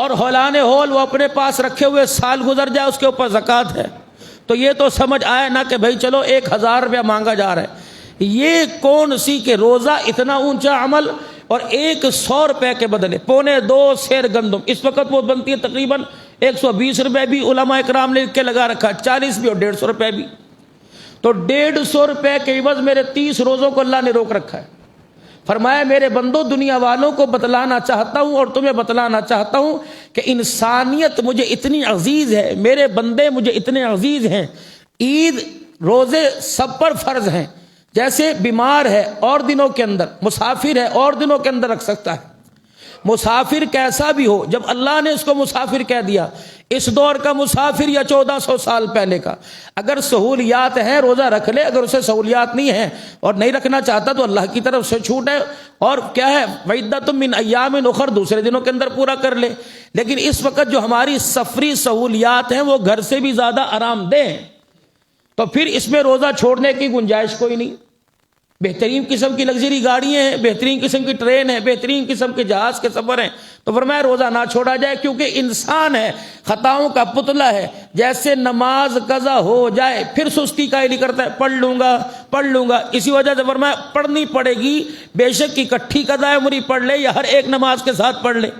اور ہولان ہول وہ اپنے پاس رکھے ہوئے سال گزر جائے اس کے اوپر زکوٰۃ ہے، تو یہ تو سمجھ آئے نا کہ بھائی چلو 1000 روپیہ مانگا جا رہا ہے۔ یہ کون سی کہ روزہ اتنا اونچا عمل اور 100 روپے کے بدلے 2.25 سیر گندم، اس وقت وہ بنتی ہے تقریباً 120 روپے بھی علماء اکرام نے لکھ کے لگا رکھا، 40 بھی اور 150 روپے بھی، تو 150 روپے کے عوض میرے 30 روزوں کو اللہ نے روک رکھا ہے۔ فرمایا میرے بندو دنیا والوں کو بتلانا چاہتا ہوں اور تمہیں بتلانا چاہتا ہوں کہ انسانیت مجھے اتنی عزیز ہے، میرے بندے مجھے اتنے عزیز ہیں، عید روزے سب پر فرض ہیں، جیسے بیمار ہے اور دنوں کے اندر، مسافر ہے اور دنوں کے اندر رکھ سکتا ہے۔ مسافر کیسا بھی ہو، جب اللہ نے اس کو مسافر کہہ دیا، اس دور کا مسافر یا 1400 سال پہلے کا، اگر سہولیات ہیں روزہ رکھ لے، اگر اسے سہولیات نہیں ہیں اور نہیں رکھنا چاہتا تو اللہ کی طرف سے چھوٹ ہے، اور کیا ہے وَعِدَّةٌ مِّنْ أَيَّامٍ أُخَرَ، دوسرے دنوں کے اندر پورا کر لے۔ لیکن اس وقت جو ہماری سفری سہولیات ہیں وہ گھر سے بھی زیادہ آرام دہ ہیں، تو پھر اس میں روزہ چھوڑنے کی گنجائش کوئی نہیں۔ بہترین قسم کی لگژری گاڑیاں ہیں، بہترین قسم کی ٹرین ہے، بہترین قسم کے جہاز کے سفر ہیں، تو فرمایا روزہ نہ چھوڑا جائے، کیونکہ انسان ہے، خطاؤں کا پتلا ہے، جیسے نماز قضا ہو جائے پھر سستی قائلی کرتا ہے، پڑھ لوں گا، اسی وجہ سے فرمایا پڑھنی پڑے گی، بے شک اکٹھی قضائے عمری پڑھ لے یا ہر ایک نماز کے ساتھ پڑھ لے۔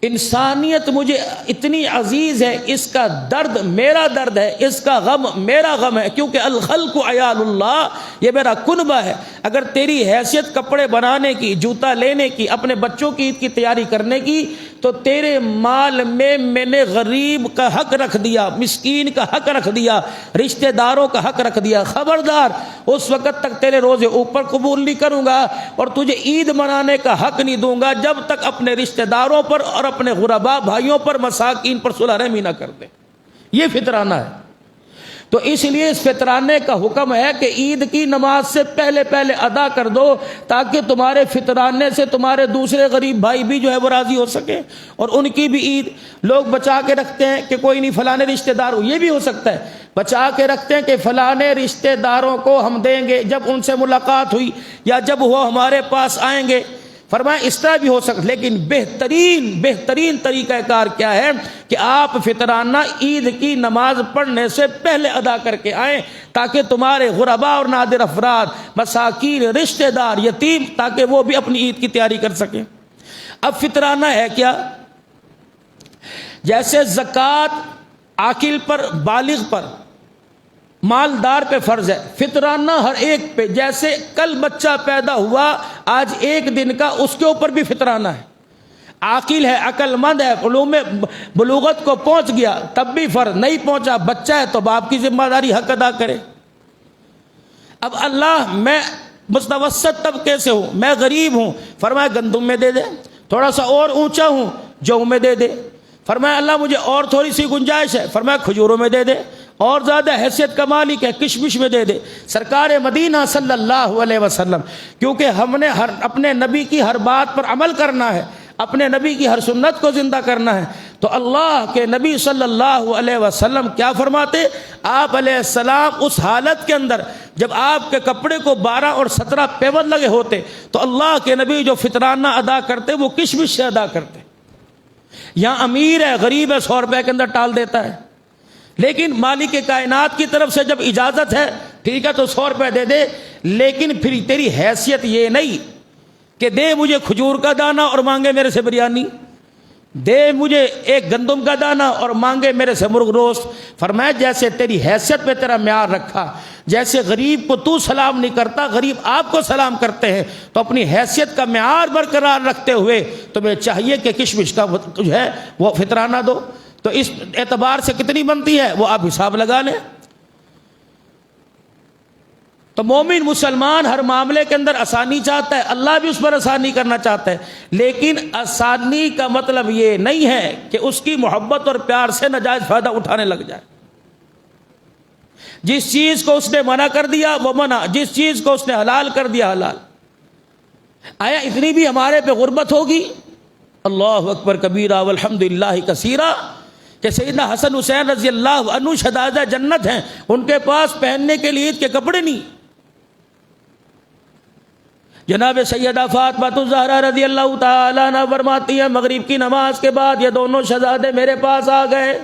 انسانیت مجھے اتنی عزیز ہے، اس کا درد میرا درد ہے، اس کا غم میرا غم ہے، کیونکہ الخلق عیال اللہ، یہ میرا کنبہ ہے۔ اگر تیری حیثیت کپڑے بنانے کی، جوتا لینے کی، اپنے بچوں کی عید کی تیاری کرنے کی، تو تیرے مال میں نے غریب کا حق رکھ دیا، مسکین کا حق رکھ دیا، رشتہ داروں کا حق رکھ دیا۔ خبردار اس وقت تک تیرے روزے اوپر قبول نہیں کروں گا اور تجھے عید منانے کا حق نہیں دوں گا جب تک اپنے رشتہ داروں پر اور اپنے غربا بھائیوں پر، مساکین پر صلح رحمی نہ کر دے۔ یہ فطرانہ ہے۔ تو اس لیے اس فطرانے کا حکم ہے کہ عید کی نماز سے پہلے ادا کر دو، تاکہ تمہارے فطرانے سے تمہارے دوسرے غریب بھائی بھی جو ہے وہ راضی ہو سکے، اور ان کی بھی عید لوگ بچا کے رکھتے ہیں کہ کوئی نہیں فلانے رشتہ دار ہو، یہ بھی ہو سکتا ہے، بچا کے رکھتے ہیں کہ فلانے رشتہ داروں کو ہم دیں گے جب ان سے ملاقات ہوئی یا جب وہ ہمارے پاس آئیں گے۔ فرمایا اس طرح بھی ہو سکتا، لیکن بہترین طریقہ کار کیا ہے کہ آپ فطرانہ عید کی نماز پڑھنے سے پہلے ادا کر کے آئیں، تاکہ تمہارے غربا اور نادر افراد، مساکین، رشتہ دار، یتیم، تاکہ وہ بھی اپنی عید کی تیاری کر سکیں۔ اب فطرانہ ہے کیا؟ جیسے زکوٰۃ عاقل پر، بالغ پر، مالدار پہ فرض ہے، فطرانہ ہر ایک پہ، جیسے کل بچہ پیدا ہوا آج ایک دن کا، اس کے اوپر بھی فطرانہ ہے، عاقل ہے، عقل مند ہے، علوم بلوغت کو پہنچ گیا تب بھی فرض، نہیں پہنچا بچہ ہے تو باپ کی ذمہ داری حق ادا کرے۔ اب اللہ میں متوسط طبقے سے ہوں، میں غریب ہوں، فرمایا گندم میں دے دے، تھوڑا سا اور اونچا ہوں جو میں دے دے، فرمایا اللہ مجھے اور تھوڑی سی گنجائش ہے، فرمایا کھجوروں میں دے دے، اور زیادہ حیثیت کا مالک ہے کشمش میں دے دے۔ سرکار مدینہ صلی اللہ علیہ وسلم، کیونکہ ہم نے اپنے نبی کی ہر بات پر عمل کرنا ہے، اپنے نبی کی ہر سنت کو زندہ کرنا ہے، تو اللہ کے نبی صلی اللہ علیہ وسلم کیا فرماتے؟ آپ علیہ السلام اس حالت کے اندر جب آپ کے کپڑے کو 12 اور 17 پیون لگے ہوتے تو اللہ کے نبی جو فطرانہ ادا کرتے وہ کشمش سے ادا کرتے۔ یہاں امیر ہے، غریب ہے، 100 روپے کے اندر ٹال دیتا ہے، لیکن مالک کائنات کی طرف سے جب اجازت ہے ٹھیک ہے تو 100 روپے دے دے، لیکن پھر تیری حیثیت یہ نہیں کہ دے مجھے کھجور کا دانہ اور مانگے میرے سے بریانی، دے مجھے ایک گندم کا دانہ اور مانگے میرے سے مرغ روست۔ فرمایا جیسے تیری حیثیت پہ تیرا معیار رکھا، جیسے غریب کو تو سلام نہیں کرتا، غریب آپ کو سلام کرتے ہیں، تو اپنی حیثیت کا معیار برقرار رکھتے ہوئے تمہیں چاہیے کہ کشمش کا جو ہے وہ فطرانہ دو۔ تو اس اعتبار سے کتنی بنتی ہے وہ آپ حساب لگا لیں۔ تو مومن مسلمان ہر معاملے کے اندر آسانی چاہتا ہے، اللہ بھی اس پر آسانی کرنا چاہتا ہے، لیکن آسانی کا مطلب یہ نہیں ہے کہ اس کی محبت اور پیار سے ناجائز فائدہ اٹھانے لگ جائے۔ جس چیز کو اس نے منع کر دیا وہ منع، جس چیز کو اس نے حلال کر دیا حلال۔ آیا اتنی بھی ہمارے پہ غربت ہوگی؟ اللہ اکبر کبیرہ والحمدللہ کثیرہ، کہ سیدنا حسن حسین رضی اللہ عنہ شہدائے جنت ہیں، ان کے پاس پہننے کے لیے عید کے کپڑے نہیں، جناب سیدہ فاطمہ الزہرا رضی اللہ تعالیٰ عنہ فرماتی ہیں مغرب کی نماز کے بعد یہ دونوں شہزادے میرے پاس آ گئے،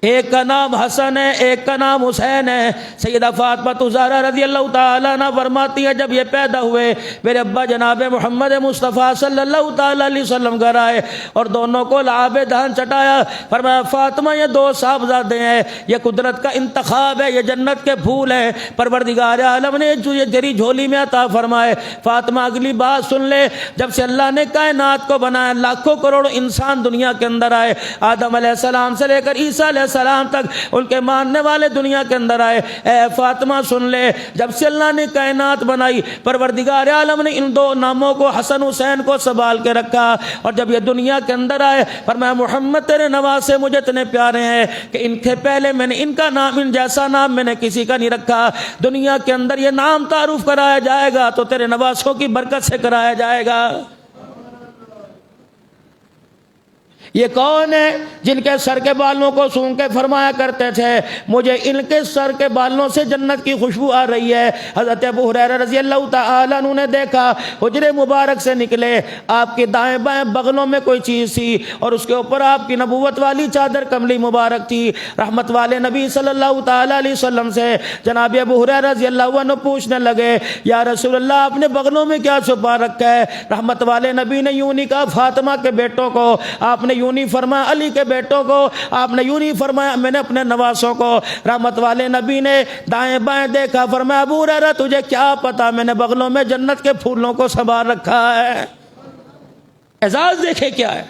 ایک کا نام حسن ہے، ایک کا نام حسین ہے۔ سیدہ فاطمہ الزہرا رضی اللہ تعالیٰ عنہ فرماتی ہے جب یہ پیدا ہوئے میرے ابا جناب محمد مصطفیٰ صلی اللہ تعالیٰ علیہ وسلم گھر آئے اور دونوں کو لعاب دہن چٹایا، فرمایا فاطمہ یہ دو صاحبزادے ہیں، یہ قدرت کا انتخاب ہے، یہ جنت کے پھول ہیں، پروردگار عالم نے یہ تیری جھولی میں عطا فرمائے۔ فاطمہ اگلی بات سن لے، جب سے اللہ نے کائنات کو بنایا لاکھوں کروڑ انسان دنیا کے اندر آئے، آدم علیہ السلام سے لے کر عیسیٰ علیہ السلام تک ان کے ماننے والے دنیا کے اندر آئے۔ اے فاطمہ سن لے، جب سے اللہ نے کائنات بنائی پروردگار عالم نے ان دو ناموں کو حسن حسین کو سنبھال کے رکھا، اور جب یہ دنیا کے اندر آئے فرمایا محمد تیرے نواسے مجھے اتنے پیارے ہیں کہ ان کے پہلے میں نے ان کا نام، ان جیسا نام میں نے کسی کا نہیں رکھا، دنیا کے اندر یہ نام تعارف کرایا جائے گا تو تیرے نواسوں کی برکت سے کرایا جائے گا۔ یہ کون ہے جن کے سر کے بالوں کو سونگ کے فرمایا کرتے تھے مجھے ان کے سر کے بالوں سے جنت کی خوشبو آ رہی ہے؟ حضرت ابو ہریرہ رضی اللہ تعالیٰ عنہ نے دیکھا حجرے مبارک سے نکلے، آپ کے دائیں بائیں بغلوں میں کوئی چیز تھی اور اس کے اوپر آپ کی نبوت والی چادر کملی مبارک تھی۔ رحمت والے نبی صلی اللہ تعالیٰ علیہ وسلم سے جناب ابو ہریرہ رضی اللہ عنہ پوچھنے لگے یا رسول اللہ آپ نے بغلوں میں کیا چھپا رکھا ہے؟ رحمت والے نبی نے یوں نہیں کہا فاطمہ کے بیٹوں کو، آپ نے یوں نہیں فرمایا علی کے بیٹوں کو، آپ نے یوں نہیں فرمایا میں نے اپنے نواسوں کو۔ رحمت والے نبی نے دائیں بائیں دیکھا، فرمایا ابو ہریرہ تجھے کیا پتا میں نے بغلوں میں جنت کے پھولوں کو سنبھال رکھا ہے۔ اعزاز دیکھے کیا ہے۔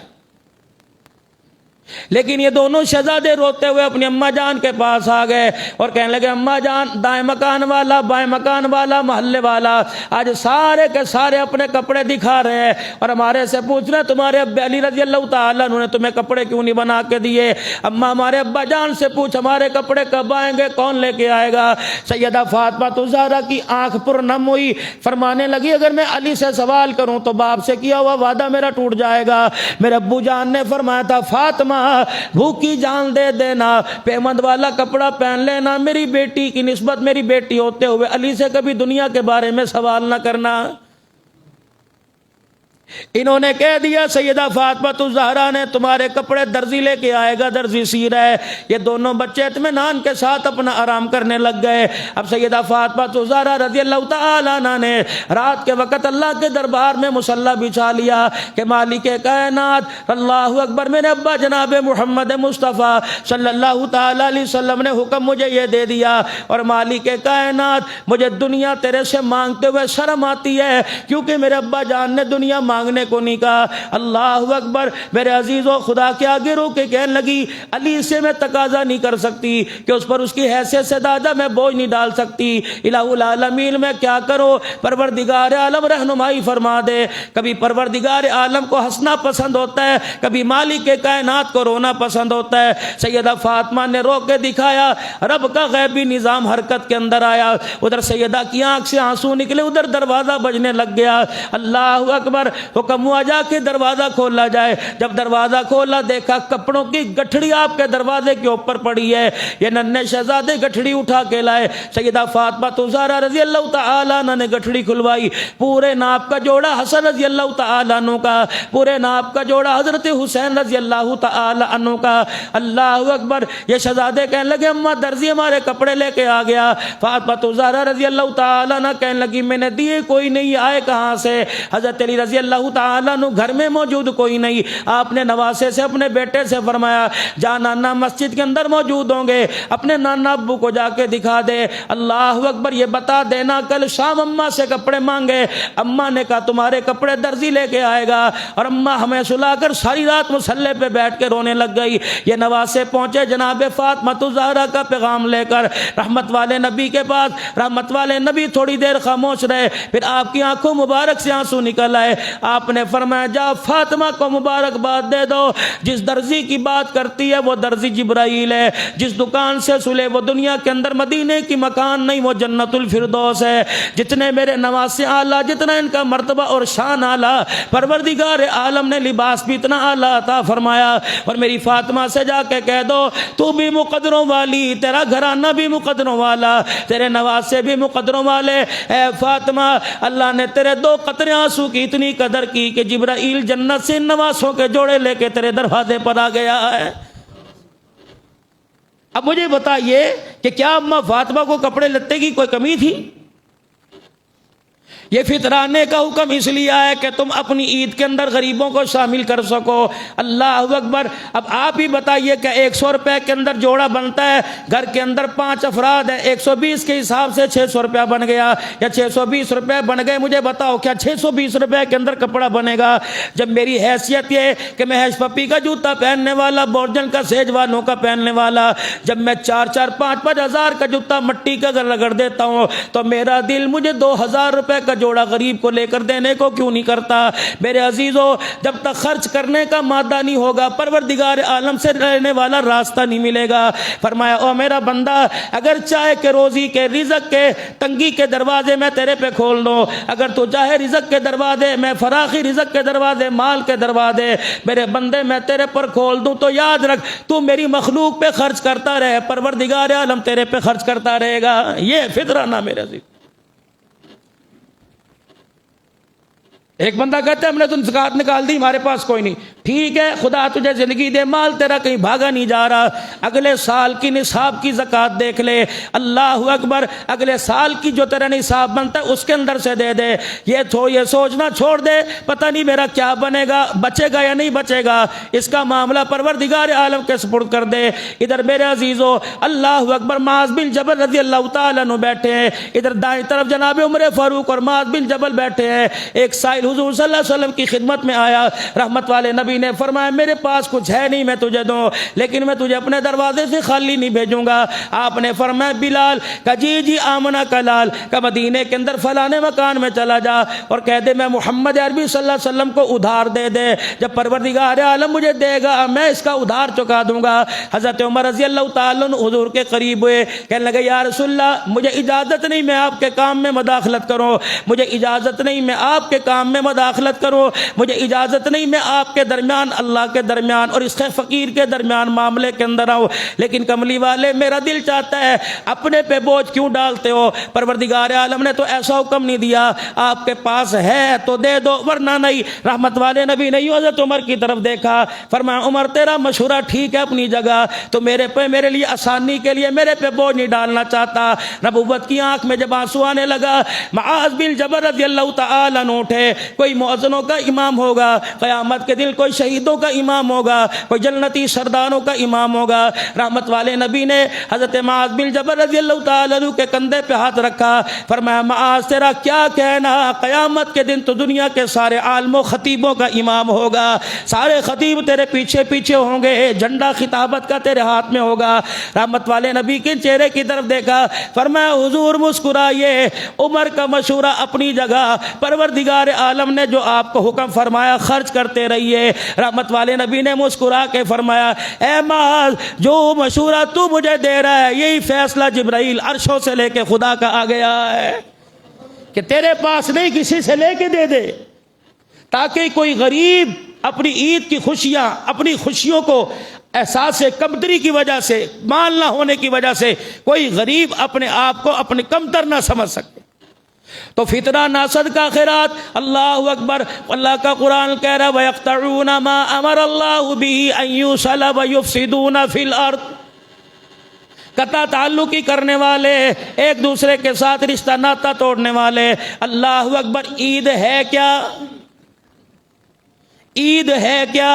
لیکن یہ دونوں شہزادے روتے ہوئے اپنی اماں جان کے پاس آ گئے اور کہنے لگے اماں جان دائیں مکان والا، بائیں مکان والا، محلے والا آج سارے کے سارے اپنے کپڑے دکھا رہے ہیں اور ہمارے سے پوچھ رہے ہیں تمہارے ابا علی رضی اللہ تعالیٰ عنہ نے تمہیں کپڑے کیوں نہیں بنا کے دیے؟ اماں ہمارے ابا جان سے پوچھ ہمارے کپڑے کب آئیں گے، کون لے کے آئے گا؟ سیدہ فاطمہ الزہرا کی آنکھ پر نم ہوئی، فرمانے لگی اگر میں علی سے سوال کروں تو باپ سے کیا ہوا وعدہ میرا ٹوٹ جائے گا۔ میرے ابو جان نے فرمایا تھا فاطمہ بھوکی جان دے دینا، پیمند والا کپڑا پہن لینا، میری بیٹی کی نسبت میری بیٹی ہوتے ہوئے علی سے کبھی دنیا کے بارے میں سوال نہ کرنا۔ انہوں نے کہہ دیا سیدہ فاطمہ الزہرا نے تمہارے کپڑے درزی لے کے آئے گا، درزی سی رہے۔ یہ دونوں بچے اطمینان کے ساتھ اپنا آرام کرنے لگ گئے۔ اب سیدہ فاطمہ الزہرا رضی اللہ تعالیٰ عنہ نے رات کے وقت اللہ کے دربار میں مصلی بچھا لیا کہ مالک کائنات اللہ اکبر، میرے ابا جناب محمد مصطفیٰ صلی اللہ تعالیٰ علیہ وسلم نے حکم مجھے یہ دے دیا اور مالک کائنات مجھے دنیا تیرے سے مانگتے ہوئے شرم آتی ہے کیونکہ میرے ابا جان نے دنیا مانگنے کو نہیں کہا۔ اللہ اکبر، میرے عزیزو خدا کے آگے رو کے کہنے لگی علی سے میں تقاضا نہیں کر سکتی کہ اس پر اس کی حیثیت سے زیادہ میں بوجھ نہیں ڈال سکتی، الہ العالمین میں کیا کرو؟ پروردگار عالم رہنمائی فرما دے۔ کبھی پروردگار عالم کو ہنسنا پسند ہوتا ہے، کبھی مالک کائنات کو رونا پسند ہوتا ہے۔ سیدہ فاطمہ نے رو کے دکھایا، رب کا غیبی نظام حرکت کے اندر آیا، ادھر سیدہ کی آنکھ سے آنسو نکلے، ادھر دروازہ بجنے لگ گیا۔ اللہ اکبر، حکم ہوا جا کے دروازہ کھولا جائے۔ جب دروازہ کھولا دیکھا کپڑوں کی گٹھڑی آپ کے دروازے کے اوپر پڑی ہے۔ یہ ننھے شہزادے گٹھڑی اٹھا کے لائے۔ سیدہ فاطمہ الزہرا رضی اللہ تعالیٰ عنہ نے گٹھڑی کھلوائی، پورے ناپ کا جوڑا حسن رضی اللہ تعالیٰ عنہ کا، پورے ناپ کا جوڑا حضرت حسین رضی اللہ تعالیٰ عنہ کا۔ اللہ اکبر، یہ شہزادے کہنے لگے اماں درزی ہمارے کپڑے لے کے آ گیا۔ فاطمہ الزہرا رضی اللہ تعالیٰ عنہ کہنے لگی میں نے دیے کوئی نہیں، آئے کہاں سے؟ حضرت علی رضی اللہ تعالیٰ عنہ گھر میں موجود کوئی نہیں، آپ نے نواسے سے اپنے بیٹے سے فرمایا جا نانا مسجد کے اندر موجود ہوں گے، اپنے نانا ابو کو جا کے دکھا دے۔ اللہ اکبر، یہ بتا دینا کل شام اماں سے کپڑے مانگے۔ اماں نے کہا تمہارے کپڑے درزی لے کے آئے گا، اور اماں ہمیں سلا کر ساری رات مصلی پہ بیٹھ کے رونے لگ گئی۔ یہ نواسے پہنچے جناب فاطمہ الزہرا کا پیغام لے کر رحمت والے نبی کے پاس۔ رحمت والے نبی تھوڑی دیر خاموش رہے، پھر آپ کی آنکھوں مبارک سے آنسو نکل آئے۔ آپ نے فرمایا جا فاطمہ کو مبارکباد دے دو، جس درزی کی بات کرتی ہے وہ درزی جبرائیل ہے، جس دکان سے سلے وہ دنیا کے اندر مدینے کی مکان نہیں، وہ جنت الفردوس ہے۔ جتنے میرے نواسے اعلیٰ، جتنا ان کا مرتبہ اور شان اعلیٰ، پروردگار عالم نے لباس بھی اتنا اعلیٰ عطا فرمایا۔ اور میری فاطمہ سے جا کے کہہ دو تو بھی مقدروں والی، تیرا گھرانہ بھی مقدروں والا، تیرے نواسے بھی مقدروں والے۔ اے فاطمہ، اللہ نے تیرے 2 قطرے آنسو کی اتنی قدر کی کہ جبرائیل جنت سے نواسوں کے جوڑے لے کے تیرے دروازے پر آ گیا ہے۔ اب مجھے بتائیے کہ کیا اماں فاطمہ کو کپڑے لتے کی کوئی کمی تھی؟ یہ فطرانے کا حکم اس لیے ہے کہ تم اپنی عید کے اندر غریبوں کو شامل کر سکو۔ اللہ اکبر۔ اب آپ ہی بتائیے کہ 100 روپے کے اندر جوڑا بنتا ہے، گھر کے اندر 5 افراد ہیں، 120 کے حساب سے 600 روپیہ بن گیا یا 620 روپے بن گئے۔ مجھے بتاؤ کیا 620 روپے کے اندر کپڑا بنے گا؟ جب میری حیثیت یہ کہ میں ہیش پپی کا جوتا پہننے والا، بورجن کا، سیج والوں کا پہننے والا، جب میں 4-4 5-5 ہزار کا جوتا مٹی کا رگڑ دیتا ہوں تو میرا دل مجھے 2000 روپے کا جوڑا غریب کو لے کر دینے کو کیوں نہیں کرتا؟ میرے عزیزو، جب تک خرچ کرنے کا مادہ نہیں ہوگا، پروردگار عالم سے رہنے والا راستہ نہیں ملے گا۔ فرمایا او میرا بندہ، اگر چاہے کہ روزی کے، رزق کے تنگی کے دروازے میں تیرے پہ کھول دوں، اگر تو چاہے رزق کے دروازے میں، فراخی رزق کے دروازے، مال کے دروازے میرے بندے میں تیرے پر کھول دوں، تو یاد رکھ تو میری مخلوق پہ خرچ کرتا رہے، پروردگار عالم تیرے پہ خرچ کرتا رہے گا۔ یہ فطرانہ میرے عزیز۔ ایک بندہ کہتا ہے ہم نے تو زکوٰۃ نکال دی، ہمارے پاس کوئی نہیں۔ ٹھیک ہے، خدا تجھے زندگی دے، مال تیرا کہیں بھاگا نہیں جا رہا، اگلے سال کی نصاب کی زکوٰۃ دیکھ لے۔ اللہ اکبر۔ اگلے سال کی جو تیرا نصاب بنتا ہے اس کے اندر سے دے دے۔ یہ سوچنا چھوڑ دے پتہ نہیں میرا کیا بنے گا، بچے گا یا نہیں بچے گا، اس کا معاملہ پروردگار عالم کے سپرد کر دے۔ ادھر میرے عزیزو، اللہ اکبر، معاذ بن جبل رضی اللہ تعالیٰ عنہ بیٹھے ہیں، ادھر دائیں طرف جناب عمر فاروق اور معاذ بن جبل بیٹھے ہیں۔ ایک سائل حضور صلی اللہ علیہ وسلم کی خدمت میں آیا، رحمت والے نبی نے فرمایا میرے پاس کچھ ہے نہیں میں تجھے دوں، لیکن میں تجھے اپنے دروازے سے خالی نہیں بھیجوں گا۔ آپ نے فرمایا بلال کا جی آمنہ کا لال کا مدینے کے اندر فلانے مکان میں چلا جا اور کہہ دے میں محمد عربی صلی اللہ علیہ وسلم کو ادھار دے دے، جب پروردگار عالم مجھے دے گا میں اس کا ادھار چکا دوں گا۔ حضرت عمر رضی اللہ تعالیٰ عنہ حضور کے قریب ہوئے، کہنے لگے یا رسول اللہ مجھے اجازت نہیں میں آپ کے کام میں مداخلت کروں، مجھے اجازت نہیں میں آپ کے کام میں مداخلت کروں، مجھے اجازت نہیں میں آپ کے درمیان، اللہ کے درمیان اور اس فقیر کے درمیان معاملے کے اندر آؤں، لیکن کملی والے میرا دل چاہتا ہے اپنے پہ بوجھ کیوں ڈالتے ہو؟ پروردگار عالم نے تو ایسا حکم نہیں دیا، آپ کے پاس ہے تو دے دو ورنہ نہیں۔ رحمت والے نبی نے حضرت عمر کی طرف دیکھا، فرمایا عمر تیرا مشورہ ٹھیک ہے اپنی جگہ، تو میرے لیے آسانی کے لیے میرے پہ بوجھ نہیں ڈالنا چاہتا۔ نبوت کی آنکھ میں جب آنسو آنے لگا، معاذ بن جبل رضی اللہ تعالیٰ عنہ اٹھے، کوئی مؤذنوں کا امام ہوگا قیامت کے دن، کوئی شہیدوں کا امام ہوگا، کوئی جنتی سرداروں کا امام ہوگا۔ رحمت والے نبی نے حضرت معاذ بن جبل رضی اللہ تعالیٰ عنہ کے کندھے پہ ہاتھ رکھا، فرمایا معاذ تیرا کیا کہنا، قیامت کے دن تو دنیا کے سارے عالم و خطیبوں کا امام ہوگا، سارے خطیب تیرے پیچھے پیچھے ہوں گے، جھنڈا خطابت کا تیرے ہاتھ میں ہوگا۔ رحمت والے نبی کے چہرے کی طرف دیکھا، فرمایا حضور مسکرائیے، عمر کا مشورہ اپنی جگہ، پروردگار عالم نے جو آپ کو حکم فرمایا خرچ کرتے رہیے۔ رحمت والے نبی نے مسکرا کے فرمایا اے معاذ جو مشورہ تو مجھے دے رہا ہے یہی فیصلہ جبرائیل عرشوں سے لے کے خدا کا آ گیا ہے کہ تیرے پاس نہیں کسی سے لے کے دے دے، تاکہ کوئی غریب اپنی عید کی خوشیاں، اپنی خوشیوں کو احساس کمتری کی وجہ سے، مال نہ ہونے کی وجہ سے کوئی غریب اپنے آپ کو اپنے کمتر نہ سمجھ سکتے۔ تو فطرہ نہ صدقہ خیرات۔ اللہ اکبر۔ اللہ کا قرآن کہہ رہا ہے وَيَقْطَعُونَ مَا أَمَرَ اللَّهُ بِهِ أَن يُوصَلَ وَيُفْسِدُونَ فِي الْأَرْضِ، قطع تعلقی کرنے والے، ایک دوسرے کے ساتھ رشتہ ناتا توڑنے والے۔ اللہ اکبر۔ عید ہے کیا؟ عید ہے کیا؟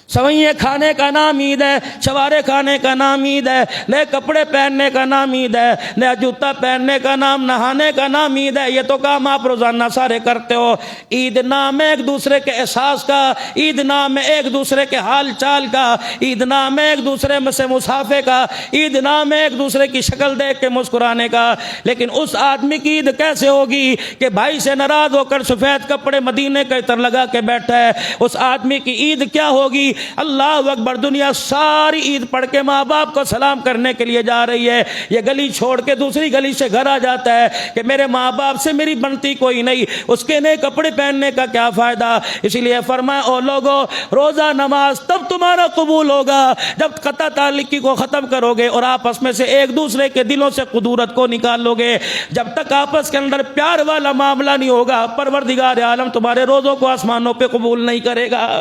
سوئیاں کھانے کا نام عید ہے، شوارے کھانے کا نام عید ہے، نئے کپڑے پہننے کا نام عید ہے، نیا جوتا پہننے کا نام، نہانے کا نام عید ہے۔ یہ تو کام آپ روزانہ سارے کرتے ہو۔ عید نام ہے ایک دوسرے کے احساس کا، عید نام ہے ایک دوسرے کے حال چال کا، عید نام ہے ایک دوسرے میں سے مصافحے کا، عید نام ہے ایک دوسرے کی شکل دیکھ کے مسکرانے کا۔ لیکن اس آدمی کی عید کیسے ہوگی کہ بھائی سے ناراض ہو کر سفید کپڑے مدینے کے عطر لگا کے بیٹھا ہے؟ اس آدمی کی عید کیا ہوگی؟ اللہ اکبر، دنیا ساری عید پڑھ کے ماں باپ کو سلام کرنے کے لیے جا رہی ہے، یہ گلی چھوڑ کے دوسری گلی سے گھر آ جاتا ہے کہ میرے ماں باپ سے میری بنتی کوئی نہیں، اس کے نئے کپڑے پہننے کا کیا فائدہ؟ اسی لیے فرمایا او لوگو، روزہ نماز تب تمہارا قبول ہوگا جب قطع تعلقی کو ختم کرو گے اور آپس میں سے ایک دوسرے کے دلوں سے قدورت کو نکال لو گے۔ جب تک آپس کے اندر پیار والا معاملہ نہیں ہوگا، پروردگار عالم تمہارے روزوں کو آسمانوں پہ قبول نہیں کرے گا۔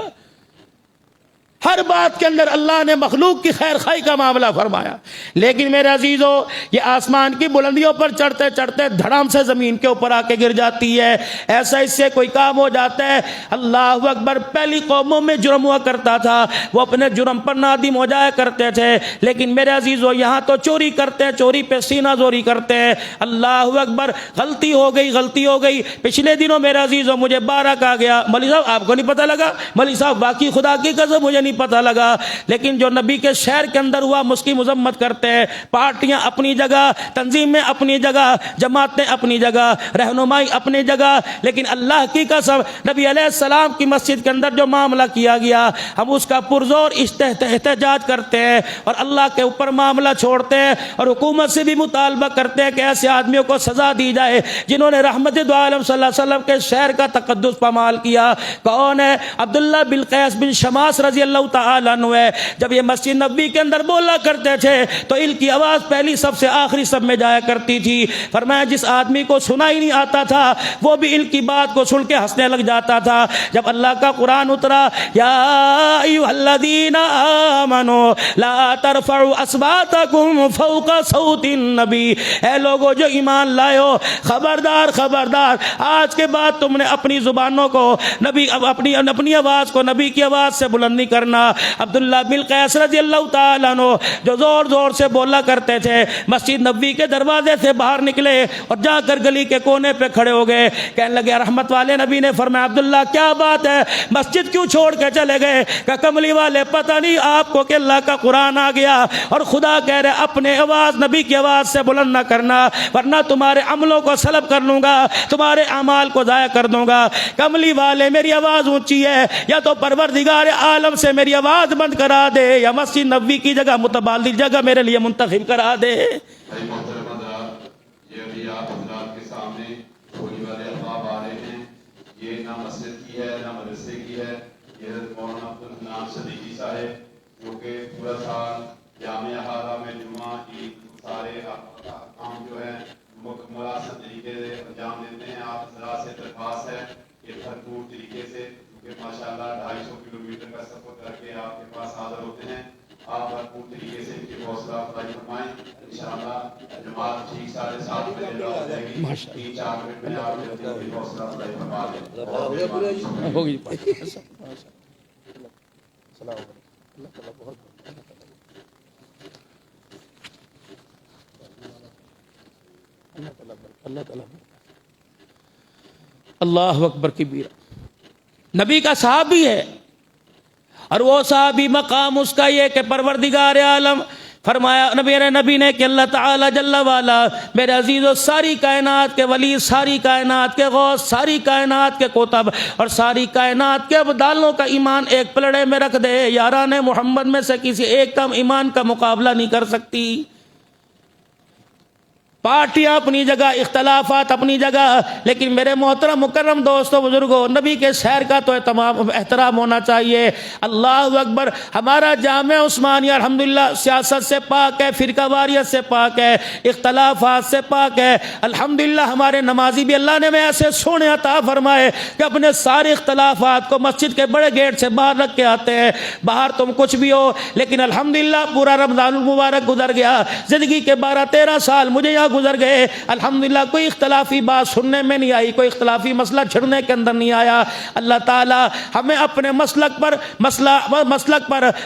ہر بات کے اندر اللہ نے مخلوق کی خیر خواہی کا معاملہ فرمایا، لیکن میرے عزیزو یہ آسمان کی بلندیوں پر چڑھتے چڑھتے دھڑام سے زمین کے اوپر آ کے گر جاتی ہے۔ ایسا اس سے کوئی کام ہو جاتا ہے، اللہ اکبر، پہلی قوموں میں جرم ہوا کرتا تھا، وہ اپنے جرم پر نادم ہو جایا کرتے تھے، لیکن میرے عزیزو یہاں تو چوری کرتے ہیں، چوری پہ سینہ زوری کرتے ہیں۔ اللہ اکبر، غلطی ہو گئی، غلطی ہو گئی۔ پچھلے دنوں میرے عزیزو مجھے بارہ کہا گیا، مولوی صاحب آپ کو نہیں پتہ لگا؟ مولوی صاحب باقی خدا کی قسم مجھے نہیں پتہ لگا، لیکن جو نبی کے شہر کے اندر ہوا ہم اس کی مذمت کرتے ہیں۔ پارٹیاں اپنی جگہ، تنظیمیں اپنی جگہ، جماعتیں اپنی جگہ، رہنمائی اپنی جگہ، لیکن اللہ کی قسم نبی علیہ السلام کی مسجد کے اندر جو معاملہ کیا گیا ہم اس کا پرزور احتجاج کرتے ہیں اور اللہ کے اوپر معاملہ چھوڑتے ہیں اور حکومت سے بھی مطالبہ کرتے ہیں کہ ایسے آدمیوں کو سزا دی جائے جنہوں نے رحمت دو عالم صلی اللہ علیہ وسلم کے شہر کا تقدس پامال کیا۔ کون ہے؟ عبداللہ بن قیس بن شماس رضی اللہ تعالیٰ عنہ ہے۔ جب یہ مسجد نبوی کے اندر بولا کرتے تھے تو ان کی آواز پہلی سب سے آخری سب میں جایا کرتی تھی۔ فرمایا جس آدمی کو سنا ہی نہیں آتا تھا وہ بھی ان کی بات کو سن کے ہنسنے لگ جاتا تھا۔ جب اللہ کا قرآن اترا، یا ایھا الذین آمنوا لا ترفعوا اصواتکم فوق صوت النبی، اے لوگوں جو ایمان لائے ہو، خبردار خبردار، آج کے بعد تم نے اپنی زبانوں کو نبی اپنی آواز کو نبی کی آواز سے بلند نہیں کرنا۔ عبداللہ بن قیس رضی اللہ تعالیٰ عنہ جو زور زور سے بولا کرتے تھے، مسجد نبوی کے دروازے سے باہر نکلے اور جا کر گلی کے کونے پہ کھڑے ہو گئے، کہنے لگے رحمت والے نبی نے فرمایا عبداللہ کیا بات ہے، مسجد کیوں چھوڑ کے چلے گئے؟ کہ کملی والے پتہ نہیں آپ کو کہ اللہ کا قرآن آ گیا اور خدا کہہ رہے اپنے آواز نبی کی آواز سے بلند نہ کرنا ورنہ تمہارے عملوں کو سلب کر لوں گا، تمہارے اعمال کو ضائع کر دوں گا۔ کملی والے میری آواز اونچی ہے، یا تو پروردگار عالم سے میری آواز بند کرا دے یا مسجد نبوی کی جگہ متبادل جگہ میرے لیے منتخب کرا دے۔ یہ ابھی آپ حضرات کے سامنے ہولی والے احباب آ رہے ہیں، یہ نہ مسجد کی ہے نہ مدرسے کی ہے، یہ مولانا عبدالنام صدیقی صاحب جو کہ پورا سال جامعہ ہارا میں جمعہ عید سارے کام جو ہے مناسب طریقے سے انجام دیتے ہیں۔ آپ حضرات سے درخواست ہے کہ بھرپور طریقے سے، کیونکہ ماشاءاللہ 250 کلومیٹر کا سفر کر کے آپ کے پاس حاضر ہوتے ہیں، آپ بھرپور طریقے سے ان کی حوصلہ افزائی فرمائیں۔ انشاءاللہ جماعت ٹھیک 7:30 بجے ہو جائے گی، 3-4 منٹ میں آپ جلدی ان کی حوصلہ افزائی فرما دیں۔ اللہ اکبر کبیرہ، نبی کا صحابی ہے اور وہ صحابی مقام اس کا یہ کہ پروردگار عالم فرمایا نبی نے کہ اللہ تعالی جل والا میرے عزیزو ساری کائنات کے ولی، ساری کائنات کے غوث، ساری کائنات کے کوتب اور ساری کائنات کے ابدالوں کا ایمان ایک پلڑے میں رکھ دے، یاران محمد میں سے کسی ایک کم ایمان کا مقابلہ نہیں کر سکتی۔ پارٹیاں اپنی جگہ، اختلافات اپنی جگہ، لیکن میرے محترم مکرم دوستوں بزرگوں، نبی کے شہر کا تو احترام ہونا چاہیے۔ اللہ اکبر، ہمارا جامعہ عثمانیہ الحمدللہ سیاست سے پاک ہے، فرقہ واریت سے پاک ہے، اختلافات سے پاک ہے۔ الحمدللہ ہمارے نمازی بھی اللہ نے میں ایسے سونے عطا فرمائے کہ اپنے سارے اختلافات کو مسجد کے بڑے گیٹ سے باہر رکھ کے آتے ہیں۔ باہر تم کچھ بھی ہو، لیکن الحمدللہ پورا رمضان المبارک گزر گیا، زندگی کے 12-13 سال مجھے یہاں گزر گئے، الحمدللہ کوئی اختلافی بات سننے میں نہیں آئی، کوئی اختلافی مسئلہ چھڑنے کے اندر نہیں آیا۔ اللہ تعالی ہمیں اپنے مسلک پر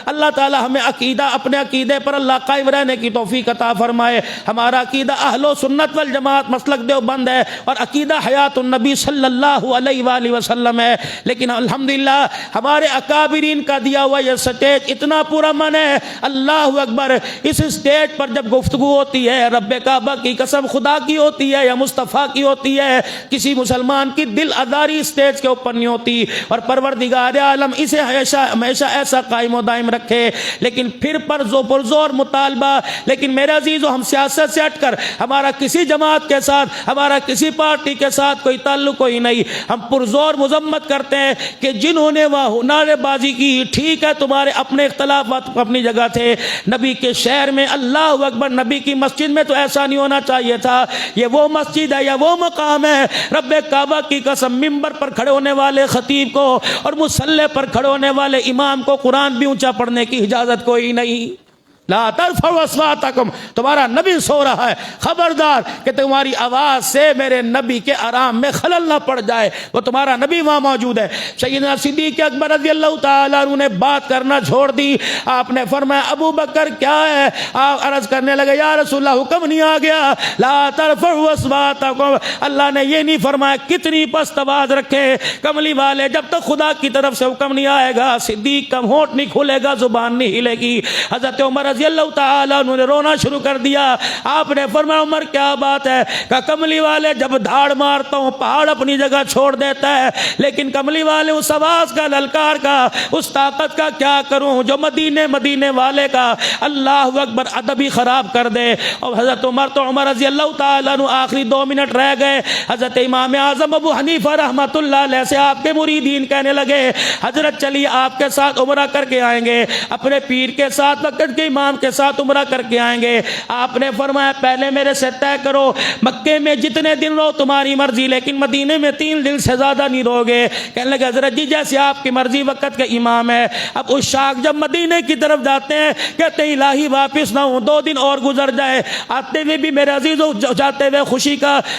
اللہ تعالی ہمیں اپنے عقیدے پر اللہ قائم رہنے کی توفیق عطا فرمائے۔ ہمارا عقیدہ اہل و سنت والجماعت مسلک دیوبند ہے اور عقیدہ حیات النبی صلی اللہ علیہ وآلہ وسلم ہے، لیکن الحمدللہ ہمارے اکابرین کا دیا ہوا یہ سٹیج اتنا پرامن ہے، اللہ اکبر۔ اس سٹیج پر جب گفتگو ہوتی ہے رب کعبہ کی قسم خدا کی ہوتی ہے یا مصطفیٰ کی ہوتی ہے، کسی مسلمان کی دل آزاری سٹیج کے اوپر نہیں ہوتی، اور پروردگار عالم اسے ہمیشہ ایسا قائم و دائم رکھے۔ لیکن پھر پرزور مطالبہ، لیکن میرے عزیزو ہم سیاست سے ہٹ کر ہمارا کسی جماعت کے ساتھ، ہمارا کسی پارٹی کے ساتھ کوئی تعلق کوئی نہیں، ہم پرزور مذمت کرتے ہیں کہ جنہوں نے وہاں نعرے بازی کی، ٹھیک ہے تمہارے اپنے اختلافات اپنی جگہ تھے، نبی کے شہر میں اللہ اکبر نبی کی مسجد میں تو ایسا نہیں ہونا چاہیے تھا، یہ وہ مسجد ہے یا وہ مقام ہے، رب کعبہ کی قسم ممبر پر کھڑے ہونے والے خطیب کو اور مصلی پر کھڑے ہونے والے امام کو قرآن بھی اونچا پڑھنے کی اجازت کوئی نہیں۔ لا ترفعوا اصواتکم، تمہارا نبی سو رہا ہے، خبردار کہ تمہاری آواز سے میرے نبی کے آرام میں خلل نہ پڑ جائے، وہ تمہارا نبی وہاں موجود ہے۔ سیدنا صدیق اکبر رضی اللہ تعالیٰ عنہ نے بات کرنا چھوڑ دی، آپ نے فرمایا ابو بکر کیا ہے؟ آپ عرض کرنے لگے یا رسول اللہ حکم نہیں آ گیا، لا ترفعوا اصواتکم، اللہ نے یہ نہیں فرمایا کتنی پست آواز رکھے، کملی والے جب تک خدا کی طرف سے حکم نہیں آئے گا صدیق کا ہونٹ نہیں کھلے گا، زبان نہیں ہلے گی۔ حضرت عمر رضی اللہ تعالیٰ انہوں نے رونا شروع کر دیا، آپ نے فرمایا عمر کیا بات ہے؟ کہ کملی والے جب دھاڑ مارتا ہوں پہاڑ اپنی جگہ چھوڑ دیتا ہے، لیکن کملی والے اس آواز کا، للکار کا، اس طاقت کا کیا کروں جو مدینے والے کا اللہ اکبر ادب ہی خراب کر دے۔ اور حضرت عمر رضی اللہ تعالیٰ عنہ آخری 2 منٹ رہ گئے، حضرت امام اعظم ابو حنیفہ رحمۃ اللہ علیہ سے آپ کے مریدین کہنے لگے حضرت چلیے آپ کے ساتھ عمرہ کر کے آئیں گے، اپنے پیر کے ساتھ وقت کے امام کے ساتھ عمرہ کر کے آئیں گے۔ آپ نے فرمایا پہلے میرے سے طے کرو مکے میں جتنے دن رہو تمہاری مرضی، لیکن مدینے میں 3 دن سے زیادہ نہیں رہو گے۔ کہنے لگے حضرت جی جیسے آپ کی مرضی، وقت کے امام ہے۔ اب اس شاخ جب مدینے کی طرف جاتے ہیں کہتے ہیں الہی واپس نہ ہوں، 2 دن اور گزر جائے، آتے ہوئے بھی میرے عزیزو جاتے ہوئے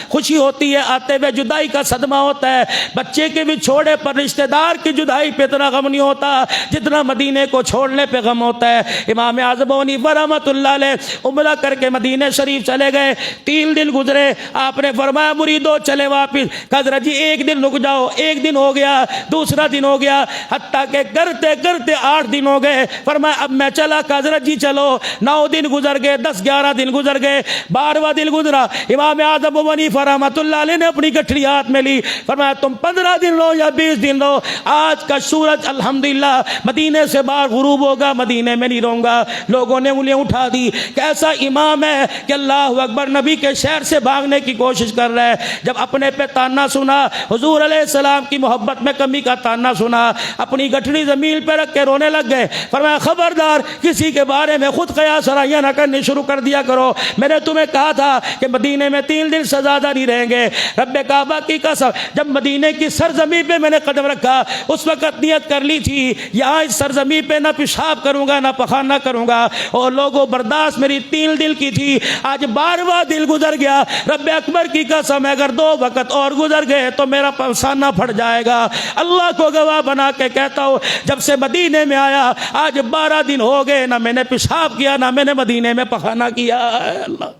خوشی ہوتی ہے، آتے ہوئے جدائی کا صدمہ ہوتا ہے، بچے کے بھی چھوڑے پر رشتہ دار کی جدائی پہ اتنا غم نہیں ہوتا جتنا مدینے کو چھوڑنے پہ غم ہوتا ہے۔ امام اعظم رحمۃ اللہ علیہ عمرہ کر کے مدینہ شریف چلے گئے، 3 دن گزرے، آپ نے فرمایا مریدو چلے واپس، حضرت جی 1 دن رک جاؤ، 1 دن ہو گیا، دوسرا دن ہو گیا، حتیٰ کہ کرتے 8 دن ہو گئے، فرمایا اب میں چلا، حضرت جی چلو، 9 دن گزر گئے، 10-11 دن گزر گئے، 12واں دن گزرا، امام اعظم ابو حنیفہ رحمۃ اللہ علیہ نے اپنی گٹھڑی ہاتھ میں لی، فرمایا تم 15 دن رہو یا 20 دن رہو، آج کا سورج الحمدللہ مدینے سے باہر غروب ہوگا، مدینے میں نہیں رہوں گا۔ لوگوں نے انگلیاں اٹھا دی، کیسا امام ہے کہ اللہ اکبر نبی کے شہر سے بھاگنے کی کوشش کر رہا ہے۔ جب اپنے پہ تانا سنا، حضور علیہ السلام کی محبت میں کمی کا تانا سنا، اپنی گٹھڑی زمین پہ رکھ کے رونے لگ گئے، فرمایا خبردار کسی کے بارے میں خود قیاس رائیاں نہ کرنی شروع کر دیا کرو، میں نے تمہیں کہا تھا کہ مدینے میں 3 دن سے زیادہ نہیں رہیں گے، رب کعبہ کی قسم جب مدینے کی سرزمین پہ میں نے قدم رکھا اس وقت نیت کر لی تھی یہاں اس سرزمین پہ نہ پیشاب کروں گا نہ پخانہ کروں گا، اور لوگوں برداشت میری 3 دن کی تھی، آج 12واں دن گزر گیا، رب اکبر کی قسم اگر 2 وقت اور گزر گئے تو میرا پسانہ پھٹ جائے گا۔ اللہ کو گواہ بنا کے کہتا ہوں جب سے مدینے میں آیا آج 12 دن ہو گئے، نہ میں نے پیشاب کیا نہ میں نے مدینے میں پخانہ کیا۔ اللہ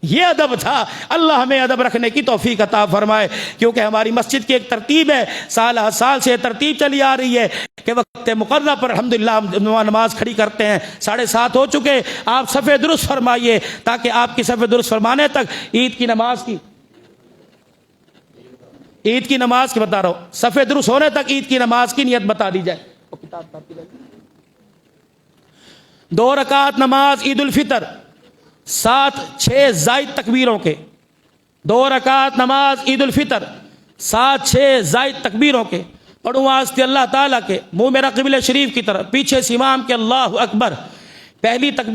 یہ ادب تھا، اللہ ہمیں ادب رکھنے کی توفیق عطا فرمائے، کیونکہ ہماری مسجد کی ایک ترتیب ہے، سال ہر سال سے ترتیب چلی آ رہی ہے کہ وقت مقررہ پر الحمدللہ ہم نماز کھڑی کرتے ہیں، 7:30 ہو چکے، آپ صفحے درست فرمائیے تاکہ آپ کی صفحے درست فرمانے تک عید کی نماز کی بتا رہا ہوں، صفحے درست ہونے تک عید کی نماز کی نیت بتا دی جائے۔ 2 رکعت نماز عید الفطر 7-6 زائد تکبیروں کے، 2 رکعت نماز عید الفطر 7-6 زائد تکبیروں کے، پڑھوں واسطے اللہ تعالیٰ کے، منہ میرا قبلہ شریف کی طرف، پیچھے سے امام کے اللہ اکبر، پہلی تکبیر